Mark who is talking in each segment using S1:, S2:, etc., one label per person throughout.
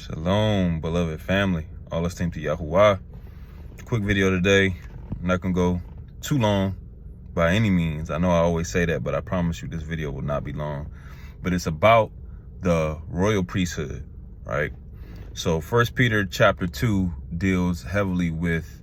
S1: Shalom, beloved family. All esteemed to Yahuwah. Quick video today. I'm not going to go too long by any means. I know I always say that, but I promise you this video will not be long. But it's about the royal priesthood, right? So 1 Peter chapter 2 deals heavily with,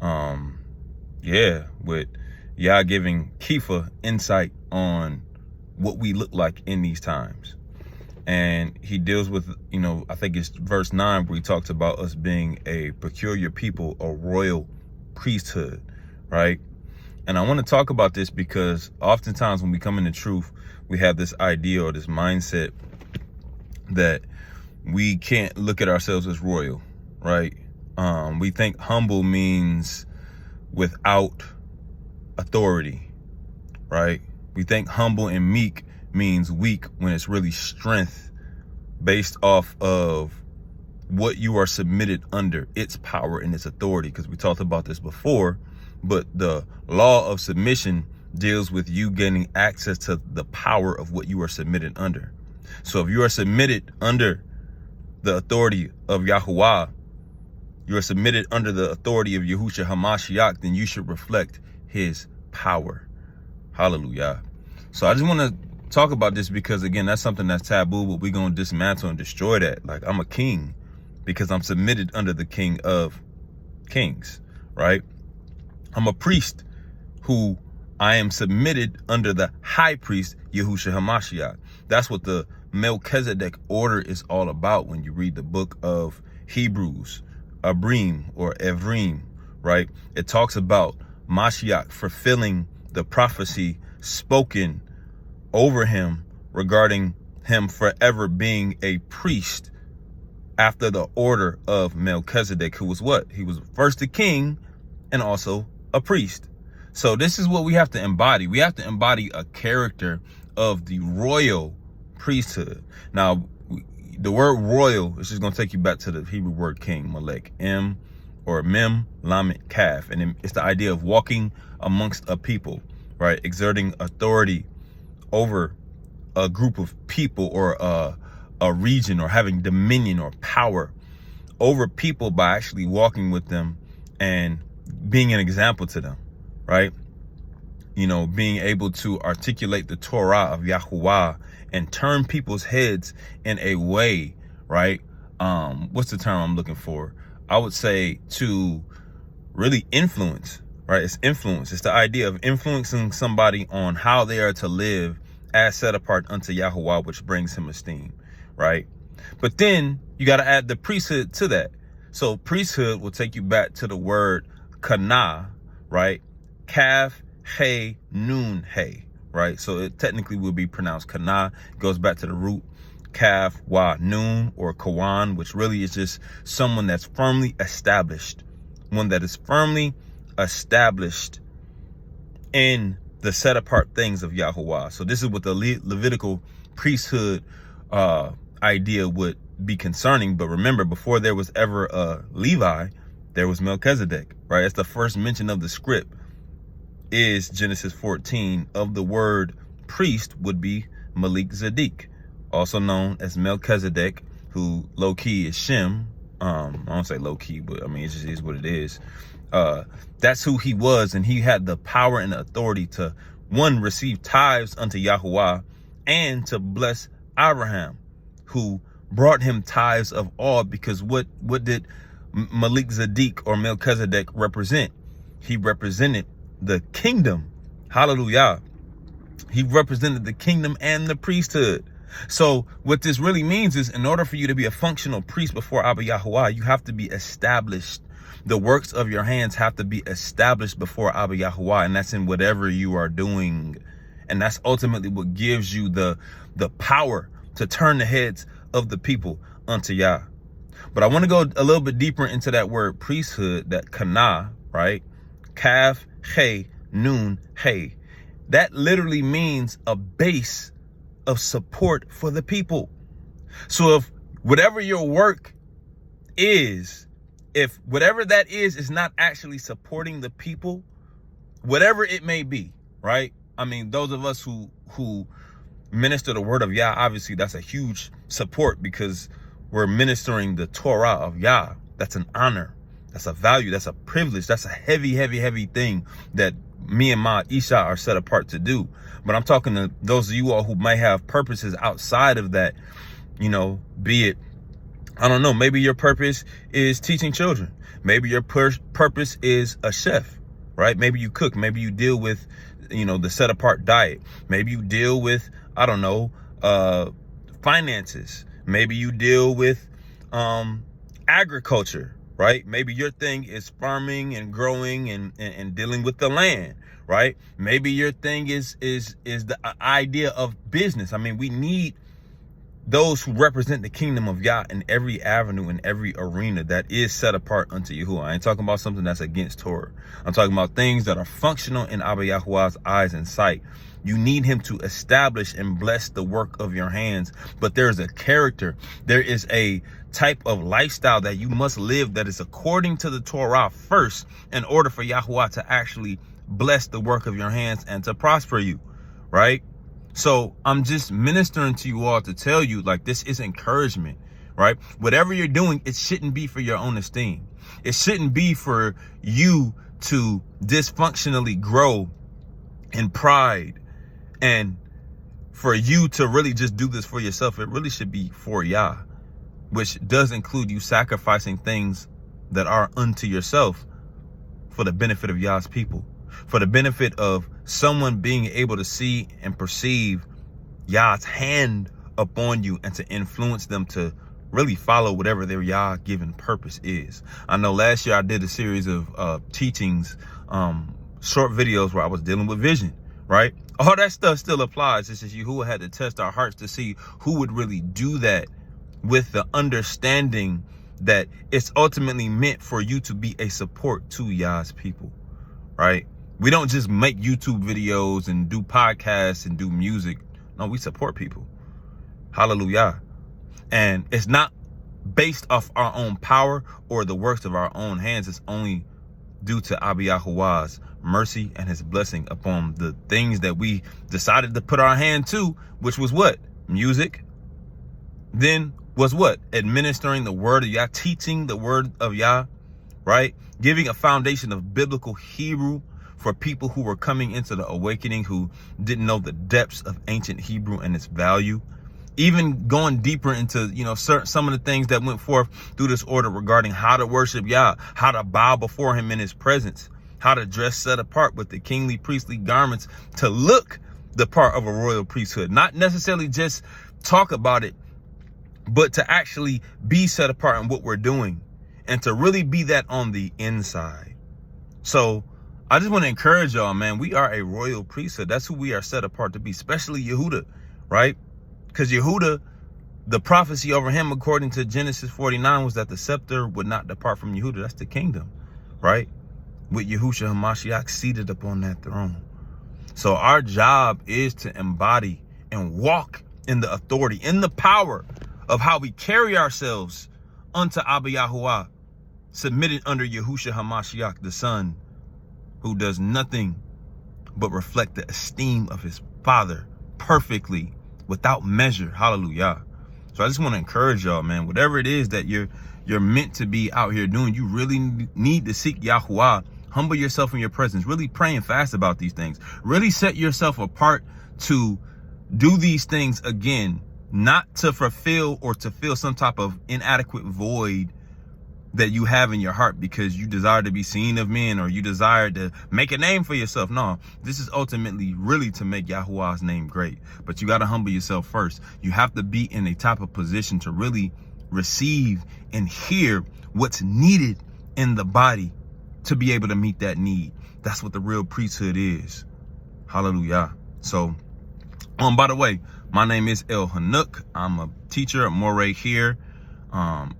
S1: with Yah giving Kepha insight on what we look like in these times. And he deals with, I think it's verse 9 where he talks about us being a peculiar people, a royal priesthood, right? And I want to talk about this because oftentimes when we come into truth, we have this idea or this mindset that we can't look at ourselves as royal, right? We think humble means without authority, right? We think humble and meek means weak when it's really strength based off of what you are submitted under, its power and its authority. Because we talked about this before, but the law of submission deals with you gaining access to the power of what you are submitted under. So if you are submitted under the authority of Yahuwah, you are submitted under the authority of Yahusha Hamashiach, then you should reflect his power. Hallelujah. So I just want to talk about this because, again, that's something that's taboo, but we're going to dismantle and destroy that. Like, I'm a king because I'm submitted under the King of Kings, right? I'm a priest who I am submitted under the high priest, Yahusha Hamashiach. That's what the Melchizedek order is all about when you read the book of Hebrews, Abrim or Evrim, right? It talks about Mashiach fulfilling the prophecy spoken over him regarding him forever being a priest after the order of Melchizedek, who was what? He was first a king and also a priest. So this is what we have to embody. We have to embody a character of the royal priesthood. Now, the word royal is just going to take you back to the Hebrew word king, Melech, M or Mem, Lamet, Kaf. And it's the idea of walking amongst a people, right? Exerting authority over a group of people or a region, or having dominion or power over people by actually walking with them and being an example to them, right? Being able to articulate the Torah of Yahuwah and turn people's heads in a way, right? What's the term I'm looking for? I would say to really influence, right? It's influence. It's the idea of influencing somebody on how they are to live as set apart unto Yahuwah, which brings him esteem, right? But then you got to add the priesthood to that. So priesthood will take you back to the word kana, right? Kaf, hey, noon, hey, right? So it technically will be pronounced kana. It goes back to the root kaf, wa, noon, or kawan, which really is just someone that's firmly established, one that is firmly established in the set apart things of Yahuwah. So this is what the Levitical priesthood idea would be concerning. But remember, before there was ever a Levi, there was Melchizedek, right? It's the first mention of the script is Genesis 14 of the word priest would be Malik Zadik, also known as Melchizedek, who low key is Shem. I don't say low key, but I mean, it just is what it is. That's who he was, and he had the power and the authority to, one, receive tithes unto Yahuwah and to bless Abraham, who brought him tithes of all, because what did Malik Zadik or Melchizedek represent? He represented the kingdom. Hallelujah. He represented the kingdom and the priesthood. So what this really means is, in order for you to be a functional priest before Abba Yahuwah, you have to be established. The works of your hands have to be established before Abba Yahuwah, and that's in whatever you are doing. And that's ultimately what gives you the power to turn the heads of the people unto Yah. But I want to go a little bit deeper into that word priesthood, that kana, right? Kaf, hey, noon, hey. That literally means a base of support for the people. So if whatever your work is, if whatever that is not actually supporting the people, whatever it may be, right? I mean, those of us who minister the word of Yah, obviously that's a huge support, because we're ministering the Torah of Yah. That's an honor. That's a value. That's a privilege. That's a heavy, heavy, heavy thing that me and my Isha are set apart to do. But I'm talking to those of you all who might have purposes outside of that, you know, be it, I don't know, maybe your purpose is teaching children. Maybe your purpose is a chef, right? Maybe you cook. Maybe you deal with, you know, the set apart diet. Maybe you deal with, I don't know, finances. Maybe you deal with agriculture, right? Maybe your thing is farming and growing and dealing with the land, right? Maybe your thing is the idea of business. I mean, we need those who represent the kingdom of Yah in every avenue, in every arena that is set apart unto Yahuwah. I ain't talking about something that's against Torah. I'm talking about things that are functional in Abba Yahuwah's eyes and sight. You need him to establish and bless the work of your hands. But there's a character. There is a type of lifestyle that you must live that is according to the Torah first in order for Yahuwah to actually bless the work of your hands and to prosper you, right? So I'm just ministering to you all to tell you, like, this is encouragement, right? Whatever you're doing, it shouldn't be for your own esteem. It shouldn't be for you to dysfunctionally grow in pride and for you to really just do this for yourself. It really should be for Yah, which does include you sacrificing things that are unto yourself for the benefit of Yah's people, for the benefit of someone being able to see and perceive Yah's hand upon you and to influence them to really follow whatever their Yah given purpose is. I know last year I did a series of teachings, short videos where I was dealing with vision, right? All that stuff still applies. It's just Yahuwah had to test our hearts to see who would really do that with the understanding that it's ultimately meant for you to be a support to Yah's people, right? We don't just make YouTube videos and do podcasts and do music. No, we support people. Hallelujah. And it's not based off our own power or the works of our own hands. It's only due to Abba Yahuwah's mercy and his blessing upon the things that we decided to put our hand to, which was what? Music. Then was what? Administering the word of Yah, teaching the word of Yah, right? Giving a foundation of biblical Hebrew for people who were coming into the awakening, who didn't know the depths of ancient Hebrew and its value. Even going deeper into, you know, some of the things that went forth through this order regarding how to worship Yah, how to bow before him in his presence, how to dress set apart with the kingly priestly garments to look the part of a royal priesthood. Not necessarily just talk about it, but to actually be set apart in what we're doing and to really be that on the inside. So I just want to encourage y'all, man. We are a royal priesthood. That's who we are set apart to be, especially Yehuda, right? Because Yehuda, the prophecy over him, according to Genesis 49, was that the scepter would not depart from Yehuda. That's the kingdom, right? With Yahusha HaMashiach seated upon that throne. So our job is to embody and walk in the authority, in the power of how we carry ourselves unto Abba Yahuwah, submitted under Yahusha HaMashiach, the Son, who does nothing but reflect the esteem of his Father perfectly, without measure. Hallelujah. So I just want to encourage y'all, man, whatever it is that you're meant to be out here doing, you really need to seek Yahuwah. Humble yourself in your presence. Really pray and fast about these things. Really set yourself apart to do these things again, not to fulfill or to fill some type of inadequate void that you have in your heart because you desire to be seen of men or you desire to make a name for yourself. No, this is ultimately really to make Yahuwah's name great. But you got to humble yourself first. You have to be in a type of position to really receive and hear what's needed in the body to be able to meet that need. That's what the real priesthood is. Hallelujah. So, by the way, my name is El Hanuk. I'm a teacher at Moray here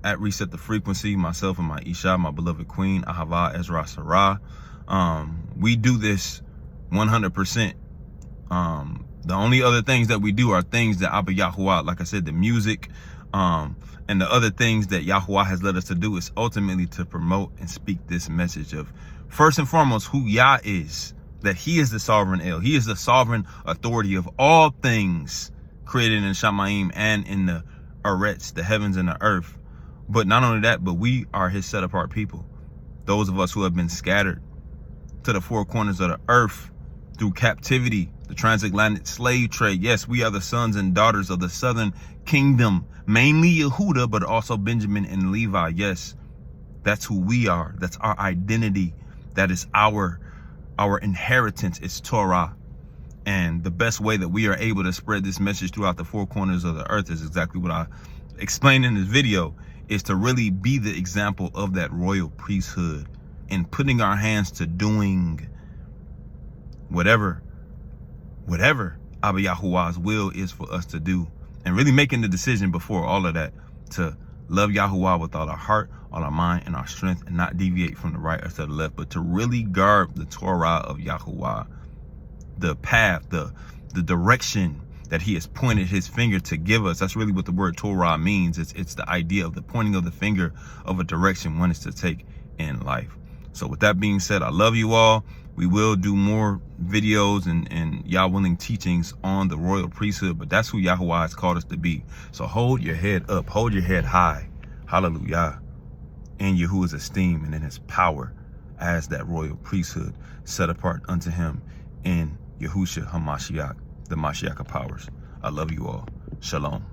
S1: at Reset the Frequency, myself and my Isha, my beloved queen, Ahava Ezra Sarah. We do this 100%. The only other things that we do are things that Abba Yahuwah, like I said, the music, and the other things that Yahuwah has led us to do is ultimately to promote and speak this message of, first and foremost, who Yah is, that he is the sovereign El. He is the sovereign authority of all things created in Shamayim and in the Eretz, the heavens and the earth. But not only that, but we are his set apart people. Those of us who have been scattered to the four corners of the earth through captivity, the transatlantic slave trade. Yes, we are the sons and daughters of the southern kingdom, mainly Yehuda, but also Benjamin and Levi. Yes, that's who we are. That's our identity. That is our inheritance. Is Torah. And the best way that we are able to spread this message throughout the four corners of the earth is exactly what I explained in this video, is to really be the example of that royal priesthood and putting our hands to doing whatever Abba Yahuwah's will is for us to do, and really making the decision before all of that to love Yahuwah with all our heart, all our mind, and our strength, and not deviate from the right or to the left, but to really guard the Torah of Yahuwah, the path, the direction that he has pointed his finger to give us. That's really what the word Torah means. It's the idea of the pointing of the finger of a direction one is to take in life. So with that being said, I love you all. We will do more videos and Yah willing teachings on the royal priesthood, but that's who Yahuwah has called us to be. So hold your head up, hold your head high. Hallelujah. In Yahuwah's esteem and in his power as that royal priesthood set apart unto him in Yahusha HaMashiach, the Mashiach of powers. I love you all. Shalom.